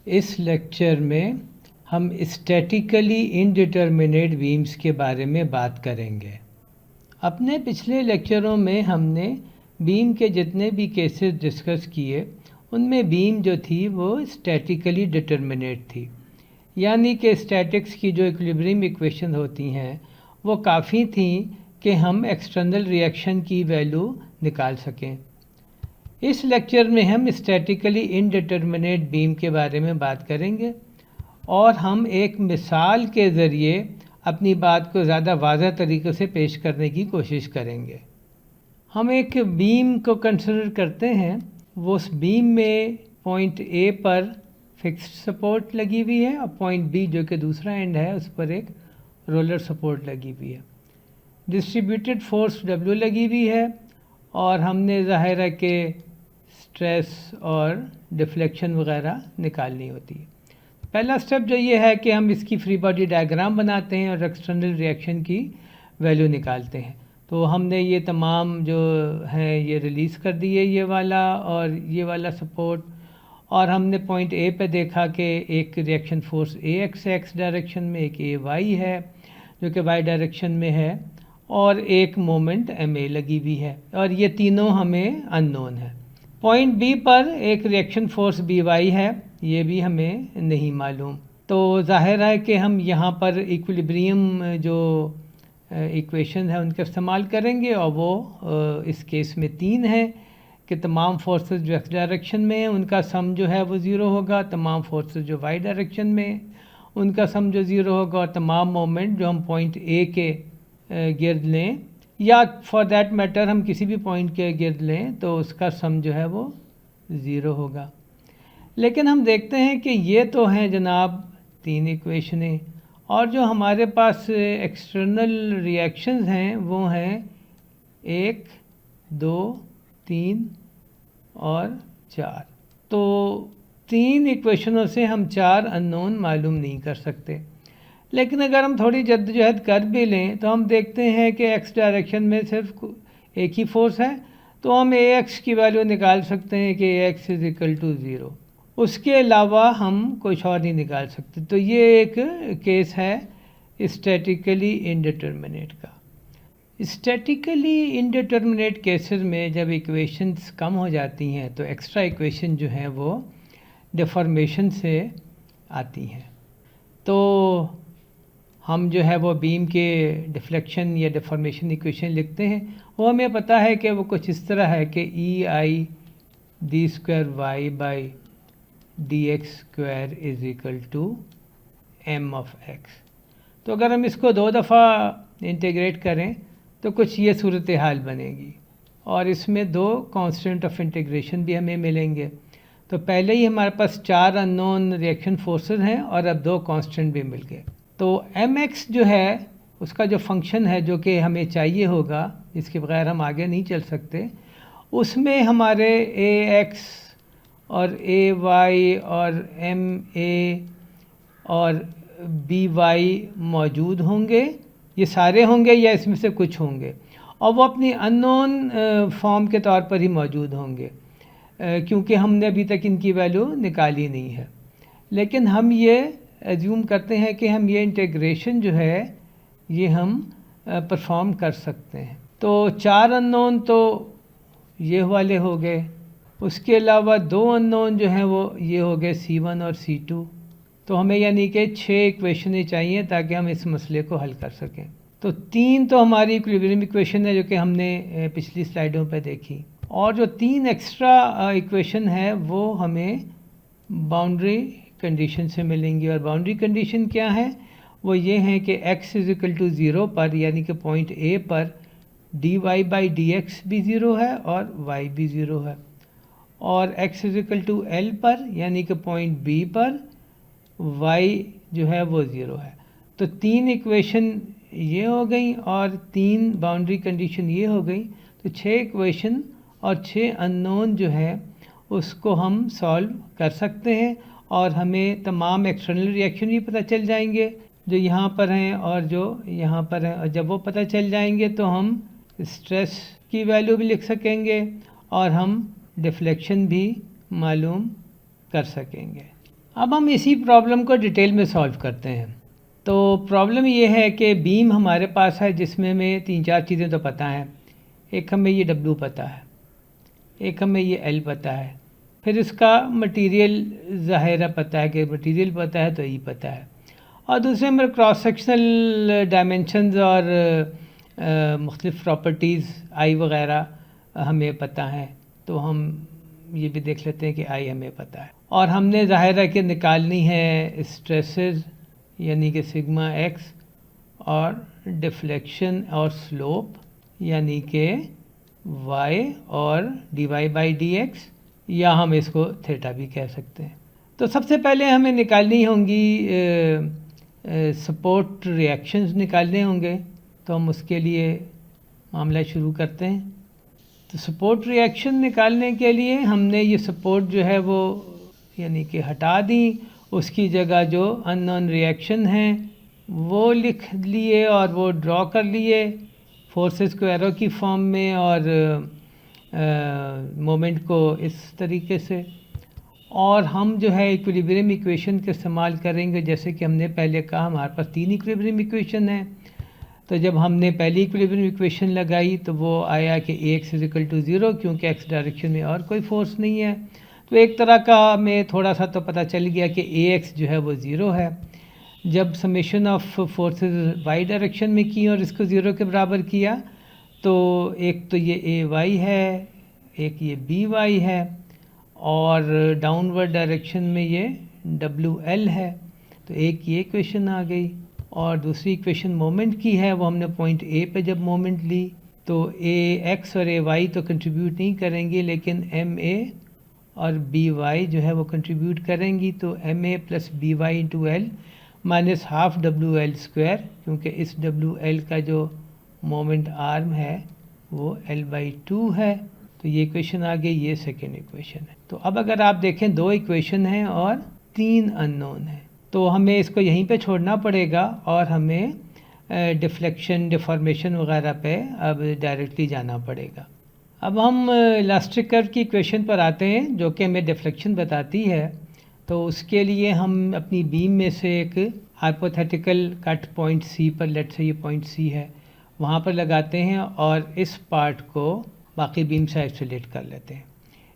इस लेक्चर में हम स्टैटिकली इनडिटरमिनेट बीम्स के बारे में बात करेंगे। अपने पिछले लेक्चरों में हमने बीम के जितने भी केसेस डिस्कस किए उनमें बीम जो थी वो स्टैटिकली डिटरमिनेट थी, यानी कि स्टैटिक्स की जो इक्विलिब्रियम इक्वेशन होती हैं वो काफ़ी थी कि हम एक्सटर्नल रिएक्शन की वैल्यू निकाल सकें। इस लेक्चर में हम स्टैटिकली इनडिटरमिनेट बीम के बारे में बात करेंगे और हम एक मिसाल के ज़रिए अपनी बात को ज़्यादा वाज़ह तरीक़े से पेश करने की कोशिश करेंगे। हम एक बीम को कंसिडर करते हैं, वो उस बीम में पॉइंट ए पर फिक्स्ड सपोर्ट लगी हुई है और पॉइंट बी जो कि दूसरा एंड है उस पर एक रोलर सपोर्ट लगी हुई है। डिस्ट्रीब्यूटेड फोर्स डब्ल्यू लगी हुई है और हमने ज़ाहिर है कि स्ट्रेस और डिफ्लेक्शन वगैरह निकालनी होती है। पहला स्टेप जो ये है कि हम इसकी फ्री बॉडी डायग्राम बनाते हैं और एक्सटर्नल रिएक्शन की वैल्यू निकालते हैं। तो हमने ये तमाम जो है ये रिलीज़ कर दिए, ये वाला और ये वाला सपोर्ट, और हमने पॉइंट ए पे देखा कि एक रिएक्शन फोर्स ए एक्स डायरेक्शन में, एक ए वाई है जो कि वाई डायरेक्शन में है, और एक मोमेंट एम ए लगी हुई है, और ये तीनों हमें अननोन है। पॉइंट बी पर एक रिएक्शन फोर्स बी वाई है, ये भी हमें नहीं मालूम। तो जाहिर है कि हम यहाँ पर इक्विलिब्रियम जो इक्वेशन है उनका इस्तेमाल करेंगे, और वो इस केस में 3 है कि तमाम फोर्सेस जो एक्स डायरेक्शन में हैं उनका सम जो है वो ज़ीरो होगा, तमाम फोर्सेस जो वाई डायरेक्शन में उनका सम जो ज़ीरो होगा, और तमाम मोमेंट जो हम पॉइंट ए के गिर्द लें या फॉर दैट मैटर हम किसी भी पॉइंट के गिर्द लें तो उसका सम जो है वो ज़ीरो होगा। लेकिन हम देखते हैं कि ये तो हैं जनाब 3 इक्वेशनें, और जो हमारे पास एक्सटर्नल रिएक्शंस हैं वो हैं 1, 2, 3 और 4। तो 3 इक्वेशनों से हम 4 अननोन मालूम नहीं कर सकते। लेकिन अगर हम थोड़ी जद्दोजहद कर भी लें तो हम देखते हैं कि एक्स डायरेक्शन में सिर्फ एक ही फोर्स है, तो हम ए एक्स की वैल्यू निकाल सकते हैं कि ए एक्स इज़ इक्वल टू 0। उसके अलावा हम कुछ और नहीं निकाल सकते। तो ये एक केस है स्टैटिकली इनडिटरमिनेट का। स्टैटिकली इनडिटरमिनेट केसेस में जब इक्वेशंस कम हो जाती हैं तो एक्स्ट्रा इक्वेशन जो हैं वो डिफॉर्मेशन से आती हैं। तो हम जो है वो बीम के डिफ्लेक्शन या डिफॉर्मेशन इक्वेशन लिखते हैं, वो हमें पता है कि वो कुछ इस तरह है कि E I D square Y by D X square is equal to M of X. तो अगर हम इसको 2 दफ़ा इंटीग्रेट करें तो कुछ ये सूरत हाल बनेगी, और इसमें 2 कांस्टेंट ऑफ इंटीग्रेशन भी हमें मिलेंगे। तो पहले ही हमारे पास 4 अननोन रिएक्शन फोर्सेस हैं और अब 2 कांस्टेंट भी मिल गए। तो एम एक्स जो है उसका जो फंक्शन है जो कि हमें चाहिए होगा, इसके बगैर हम आगे नहीं चल सकते, उसमें हमारे ए एक्स और ए वाई और एम ए और बी वाई मौजूद होंगे। ये सारे होंगे या इसमें से कुछ होंगे, और वो अपनी अननोन फॉर्म के तौर पर ही मौजूद होंगे, क्योंकि हमने अभी तक इनकी वैल्यू निकाली नहीं है। लेकिन हम ये एज्यूम करते हैं कि हम ये इंटीग्रेशन जो है ये हम परफॉर्म कर सकते हैं। तो 4 अननोन तो ये वाले हो गए, उसके अलावा 2 अननोन जो हैं वो ये हो गए C1 और C2। तो हमें यानी कि 6 इक्वेशनें चाहिए ताकि हम इस मसले को हल कर सकें। तो 3 तो हमारी इक्विलिब्रियम इक्वेशन है जो कि हमने पिछली स्लाइडों पे देखी, और जो 3 एक्स्ट्रा इक्वेशन है वो हमें बाउंड्री कंडीशन से मिलेंगी। और बाउंड्री कंडीशन क्या है? वो ये है कि x इज़ इक्वल टू 0 पर, यानी कि पॉइंट A पर dy बाई डी एक्स भी 0 है और y भी 0 है, और x is equal to L पर, यानी कि पॉइंट B पर y जो है वो 0 है। तो 3 इक्वेशन ये हो गई और 3 बाउंड्री कंडीशन ये हो गई। तो 6 इक्वेशन और 6 अननोन जो है उसको हम सॉल्व कर सकते हैं, और हमें तमाम एक्सटर्नल रिएक्शन भी पता चल जाएंगे जो यहाँ पर हैं और जो यहाँ पर हैं। और जब वो पता चल जाएंगे तो हम स्ट्रेस की वैल्यू भी लिख सकेंगे और हम डिफ्लेक्शन भी मालूम कर सकेंगे। अब हम इसी प्रॉब्लम को डिटेल में सॉल्व करते हैं। तो प्रॉब्लम ये है कि बीम हमारे पास है जिसमें हमें 3-4 चीज़ें तो पता हैं। एक हमें ये W पता है, एक हमें ये L पता है, फिर इसका मटेरियल ज़ाहिर पता है कि मटेरियल पता है तो E पता है, और दूसरे में क्रॉस सेक्शनल डायमेंशंस और मुख्तलिफ़ प्रॉपर्टीज़ आई वगैरह हमें पता है। तो हम ये भी देख लेते हैं कि आई हमें पता है, और हमने ज़ाहिर है कि निकालनी है स्ट्रेसेस यानी कि सिग्मा एक्स और डिफ्लेक्शन और स्लोप यानी कि y और dy बाई डी एक्स, या हम इसको थीटा भी कह सकते हैं। तो सबसे पहले हमें निकालनी होंगी सपोर्ट रिएक्शंस निकालने होंगे। तो हम उसके लिए मामला शुरू करते हैं। तो सपोर्ट रिएक्शन निकालने के लिए हमने ये सपोर्ट जो है वो यानी कि हटा दी, उसकी जगह जो अननोन रिएक्शन हैं वो लिख लिए और वो ड्रॉ कर लिए फोर्सेस को एरो की फॉर्म में और मोमेंट को इस तरीके से। और हम जो है इक्विलिब्रियम इक्वेशन का इस्तेमाल करेंगे। जैसे कि हमने पहले कहा हमारे पास 3 इक्विलिब्रियम इक्वेशन है। तो जब हमने पहली इक्विलिब्रियम इक्वेशन लगाई तो वो आया कि Ax = 0 क्योंकि x डायरेक्शन में और कोई फोर्स नहीं है। तो एक तरह का हमें थोड़ा सा तो पता चल गया कि Ax जो है वो 0 है। जब summation of forces y direction में की और इसको 0 के बराबर किया तो एक तो ये Ay है, एक ये By है, और डाउनवर्ड डायरेक्शन में ये WL है। तो एक ये इक्वेशन आ गई। और दूसरी इक्वेशन मोमेंट की है, वो हमने पॉइंट A पे जब मोमेंट ली तो Ax और Ay तो कंट्रीब्यूट नहीं करेंगी, लेकिन Ma और By जो है वो कंट्रीब्यूट करेंगी। तो Ma + By × L minus half WL², क्योंकि इस WL का जो मोमेंट आर्म है वो L/2 है। तो ये इक्वेशन आ गई, ये सेकेंड इक्वेशन है। तो अब अगर आप देखें 2 इक्वेशन हैं और 3 अननोन हैं, तो हमें इसको यहीं पे छोड़ना पड़ेगा और हमें डिफ्लेक्शन डिफॉर्मेशन वगैरह पे अब डायरेक्टली जाना पड़ेगा। अब हम इलास्टिक कर्व की इक्वेशन पर आते हैं जो कि हमें डिफ्लेक्शन बताती है। तो उसके लिए हम अपनी बीम में से एक हाइपोथेटिकल कट पॉइंट C पर, लेट से ये पॉइंट C है, वहाँ पर लगाते हैं और इस पार्ट को बाकी बीम से आइसोलेट कर लेते हैं।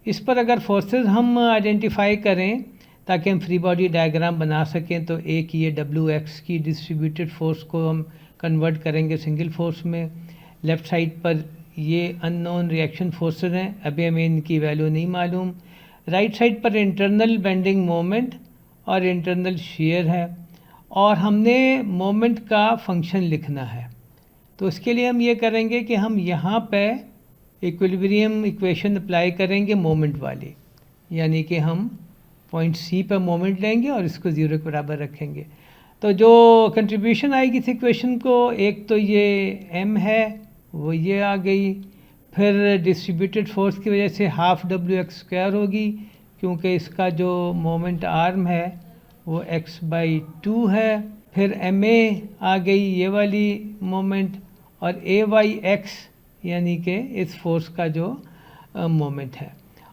इस पर अगर फोर्सेस हम आइडेंटिफाई करें ताकि हम फ्री बॉडी डायग्राम बना सकें, तो एक ये WX की डिस्ट्रीब्यूटेड फोर्स को हम कन्वर्ट करेंगे सिंगल फोर्स में। लेफ़्ट साइड पर ये अननोन रिएक्शन फोर्सेस हैं, अभी हमें इनकी वैल्यू नहीं मालूम। राइट साइड पर इंटरनल बेंडिंग मोमेंट और इंटरनल शेयर है, और हमने मोमेंट का फंक्शन लिखना है। तो उसके लिए हम ये करेंगे कि हम यहाँ पे इक्विलिब्रियम इक्वेशन अप्लाई करेंगे मोमेंट वाली, यानी कि हम पॉइंट C पर मोमेंट लेंगे और इसको 0 के बराबर रखेंगे। तो जो कंट्रीब्यूशन आएगी इस इक्वेशन को, एक तो ये m है वो ये आ गई, फिर डिस्ट्रीब्यूटेड फोर्स की वजह से हाफ WX² होगी क्योंकि इसका जो मोमेंट आर्म है वो x/2 है। फिर ma आ गई ये वाली मोमेंट, और AyX यानी कि इस फोर्स का जो मोमेंट है,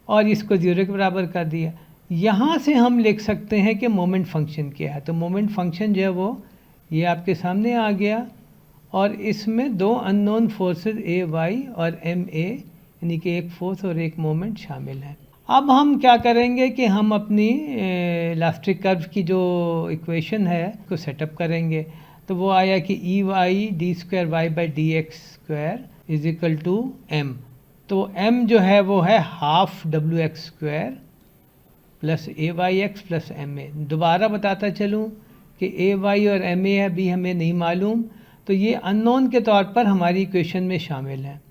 और इसको 0 के बराबर कर दिया। यहाँ से हम लिख सकते हैं कि मोमेंट फंक्शन क्या है। तो मोमेंट फंक्शन जो है वो ये आपके सामने आ गया, और इसमें 2 अननोन फोर्सेस Ay और Ma यानी कि एक फोर्स और एक मोमेंट शामिल है। अब हम क्या करेंगे कि हम अपनी इलास्टिक कर्व की जो इक्वेशन है उसको सेटअप करेंगे। तो वो आया कि Ey d2y/dx² = m। तो m जो है वो है half WX² plus AyX plus ma। दोबारा बताता चलूँ कि Ay और ma भी हमें नहीं मालूम, तो ये अननोन के तौर पर हमारी इक्वेशन में शामिल हैं।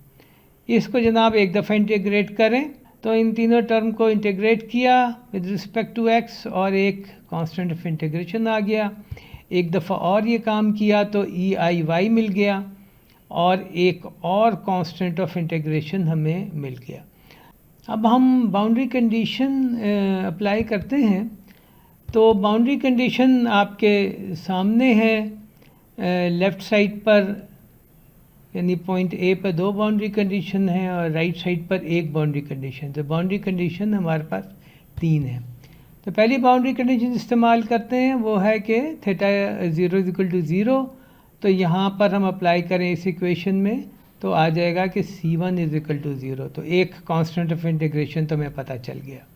इसको जनाब एक दफ़ा इंटीग्रेट करें, तो इन तीनों टर्म को इंटीग्रेट किया विद रिस्पेक्ट टू x और एक कांस्टेंट ऑफ इंटीग्रेशन आ गया। एक दफ़ा और ये काम किया तो Eiy मिल गया, और एक और कांस्टेंट ऑफ इंटीग्रेशन हमें मिल गया। अब हम बाउंड्री कंडीशन अप्लाई करते हैं। तो बाउंड्री कंडीशन आपके सामने है। लेफ़्ट साइड पर यानी पॉइंट A पर 2 बाउंड्री कंडीशन है और राइट साइड पर एक बाउंड्री कंडीशन। तो बाउंड्री कंडीशन हमारे पास 3 है। तो पहली बाउंड्री कंडीशन इस्तेमाल करते हैं, वो है कि थीटा 0 = 0। तो यहाँ पर हम अप्लाई करें इस इक्वेशन में, तो आ जाएगा कि C1 = 0। तो एक कांस्टेंट ऑफ इंटीग्रेशन तो हमें पता चल गया।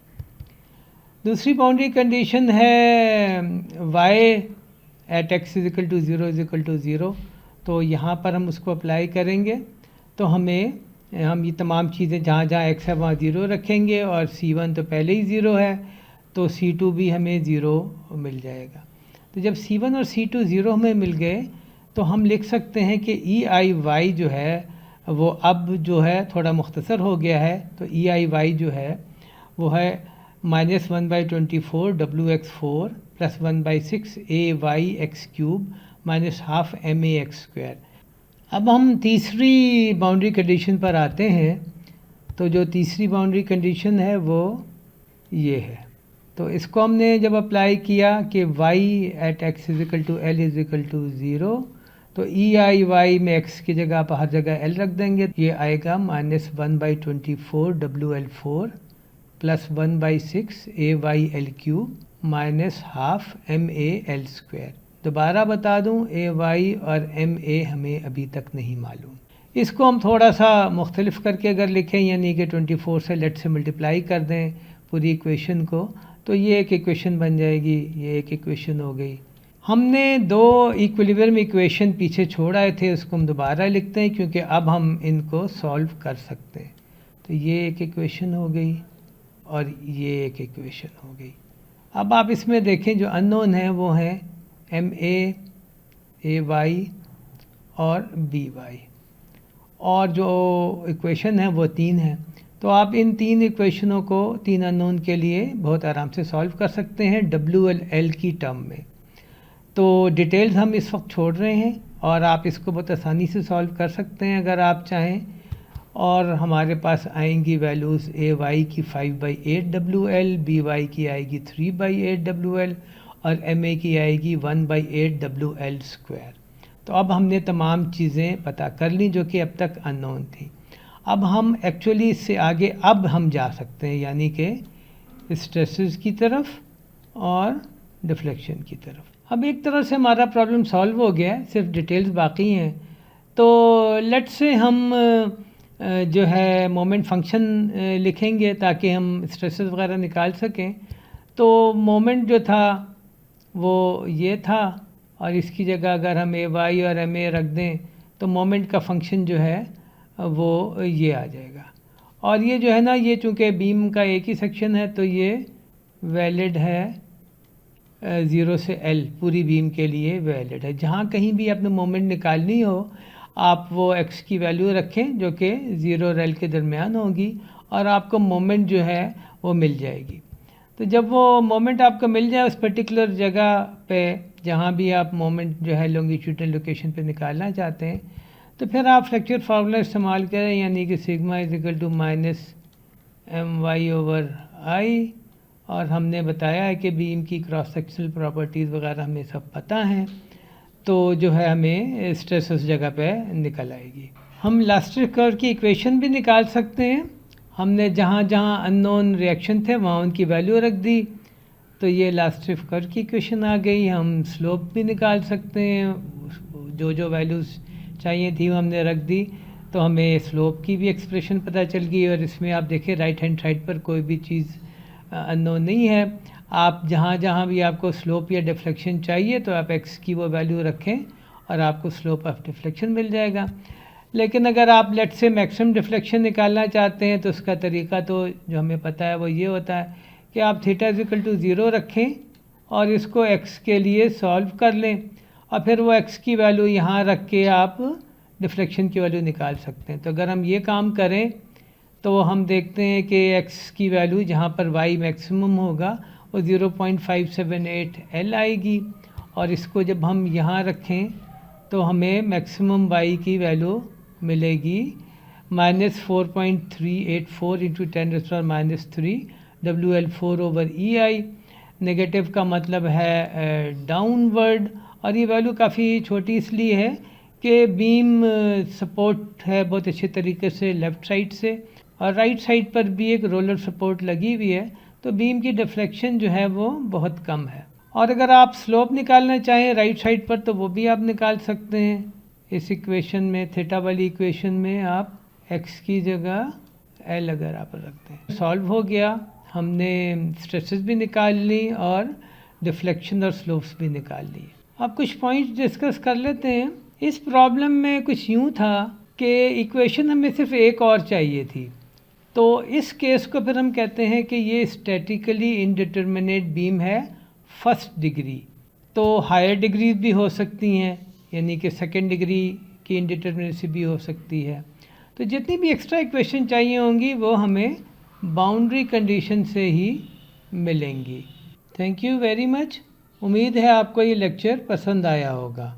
दूसरी बाउंड्री कंडीशन है y एट x = 0 तो यहाँ पर हम उसको अप्लाई करेंगे, तो हम ये तमाम चीज़ें जहाँ जहाँ x है वहाँ 0 रखेंगे, और C1 तो पहले ही 0 है, तो C2 भी हमें 0 मिल जाएगा। तो जब C1 और C2 0 हमें मिल गए, तो हम लिख सकते हैं कि EIY जो है वो अब जो है थोड़ा मुख्तसर हो गया है। तो EIY जो है वो है -1/24 WX4 + 1/6 AYX³ -½ MAX²। अब हम तीसरी बाउंड्री कंडीशन पर आते हैं। तो जो तीसरी बाउंड्री कंडीशन है वो ये है। तो इसको हमने जब अप्लाई किया कि y एट x = L = 0, तो EIY में x की जगह आप हर जगह L रख देंगे। ये आएगा -1/24 WL4 + 1/6 AYL³ -½ MAL²। दोबारा बता दूं, AY और MA हमें अभी तक नहीं मालूम। इसको हम थोड़ा सा मुख्तलिफ करके अगर लिखें, यानी कि 24 से लेट से मल्टीप्लाई कर दें पूरी इक्वेशन को, तो ये एक इक्वेशन बन जाएगी, ये एक इक्वेशन हो गई। हमने दो इक्विलिब्रियम इक्वेशन पीछे छोड़ आए थे, उसको हम दोबारा लिखते हैं क्योंकि अब हम इनको सॉल्व कर सकते हैं। तो ये एक इक्वेशन हो गई और ये एक इक्वेशन हो गई। अब आप इसमें देखें जो अननोन है वो हैं MA, AY और BY, और जो इक्वेशन है वो 3 है। तो आप इन 3 इक्वेशनों को 3 अननोन के लिए बहुत आराम से सॉल्व कर सकते हैं WL की टर्म में। तो डिटेल्स हम इस वक्त छोड़ रहे हैं और आप इसको बहुत आसानी से सॉल्व कर सकते हैं अगर आप चाहें। और हमारे पास आएंगी वैल्यूज़ AY की 5/8 WL, BY की आएगी 3/8 WL और MA की आएगी 1/8 WL²। तो अब हमने तमाम चीज़ें पता कर ली जो कि अब तक अननोन थी। अब हम एक्चुअली इससे आगे अब हम जा सकते हैं, यानी कि स्ट्रेसेस की तरफ और डिफ्लेक्शन की तरफ। अब एक तरह से हमारा प्रॉब्लम सॉल्व हो गया है, सिर्फ डिटेल्स बाकी हैं। तो लेट से हम जो है मोमेंट फंक्शन लिखेंगे ताकि हम स्ट्रेसेस वगैरह निकाल सकें। तो मोमेंट जो था वो ये था, और इसकी जगह अगर हम AY और MA रख दें तो मोमेंट का फंक्शन जो है वो ये आ जाएगा। और ये जो है ना, ये चूँकि बीम का एक ही सेक्शन है तो ये वैलिड है 0 से L, पूरी बीम के लिए वैलिड है। जहाँ कहीं भी आपने मोमेंट निकालनी हो आप वो x की वैल्यू रखें जो कि 0 और L के दरमियान होगी, और आपको मोमेंट जो है वो मिल जाएगी। तो जब वो मोमेंट आपको मिल जाए उस पर्टिकुलर जगह पे जहाँ भी आप मोमेंट जो है लॉन्गिट्यूडनल लोकेशन पे निकालना चाहते हैं, तो फिर आप फ्रैक्चर फार्मूला इस्तेमाल करें, यानी कि सिग्मा = -my/I। और हमने बताया है कि बीम की क्रॉस सेक्शनल प्रॉपर्टीज़ वगैरह हमें सब पता हैं, तो जो है हमें स्ट्रेस उस जगह पे निकल आएगी। हम इलास्टिक कर्व की इक्वेशन भी निकाल सकते हैं। हमने जहाँ जहाँ अननोन रिएक्शन थे वहाँ उनकी वैल्यू रख दी, तो ये इलास्टिक कर्व की इक्वेशन आ गई। हम स्लोप भी निकाल सकते हैं, जो जो वैल्यूज़ चाहिए थी वो हमने रख दी, तो हमें स्लोप की भी एक्सप्रेशन पता चल गई। और इसमें आप देखें राइट हैंड साइड पर कोई भी चीज़ अननोन नहीं है। आप जहाँ जहाँ भी आपको स्लोप या डिफ्लेक्शन चाहिए तो आप x की वो वैल्यू रखें और आपको स्लोप ऑफ डिफ्लेक्शन मिल जाएगा। लेकिन अगर आप लेट से मैक्सिमम डिफ्लेक्शन निकालना चाहते हैं तो उसका तरीका तो जो हमें पता है वो ये होता है कि आप थीटा = 0 रखें और इसको x के लिए सॉल्व कर लें, और फिर वो x की वैल्यू यहाँ रख के आप डिफ्लेक्शन की वैल्यू निकाल सकते हैं। तो अगर हम ये काम करें तो हम देखते हैं कि x की वैल्यू जहाँ पर y मैक्सिमम होगा वो 0.578 L आएगी, और इसको जब हम यहाँ रखें तो हमें मैक्सिमम y की वैल्यू मिलेगी -4.384 × 10⁻³ WL4/EI। नेगेटिव का मतलब है डाउनवर्ड, और ये वैल्यू काफ़ी छोटी इसलिए है कि बीम सपोर्ट है बहुत अच्छे तरीके से लेफ़्ट साइड से, और राइट साइड पर भी एक रोलर सपोर्ट लगी हुई है। तो बीम की डिफ्लेक्शन जो है वो बहुत कम है। और अगर आप स्लोप निकालना चाहें राइट साइड पर तो वो भी आप निकाल सकते हैं। इस इक्वेशन में, थीटा वाली इक्वेशन में आप x की जगह l अगर आप रखते हैं, सॉल्व हो गया। हमने स्ट्रेसेस भी निकाल ली और डिफ्लेक्शन और स्लोप्स भी निकाल लिए। अब कुछ पॉइंट्स डिस्कस कर लेते हैं। इस प्रॉब्लम में कुछ यूँ था कि इक्वेशन हमें सिर्फ एक और चाहिए थी, तो इस केस को फिर हम कहते हैं कि ये स्टैटिकली इनडिटर्मिनेट बीम है फर्स्ट डिग्री। तो हायर डिग्रीज भी हो सकती हैं, यानी कि सेकेंड डिग्री की इनडिटर्मिनेसी भी हो सकती है। तो जितनी भी एक्स्ट्रा इक्वेशन चाहिए होंगी वो हमें बाउंड्री कंडीशन से ही मिलेंगी। Thank you very much. उम्मीद है आपको ये लेक्चर पसंद आया होगा।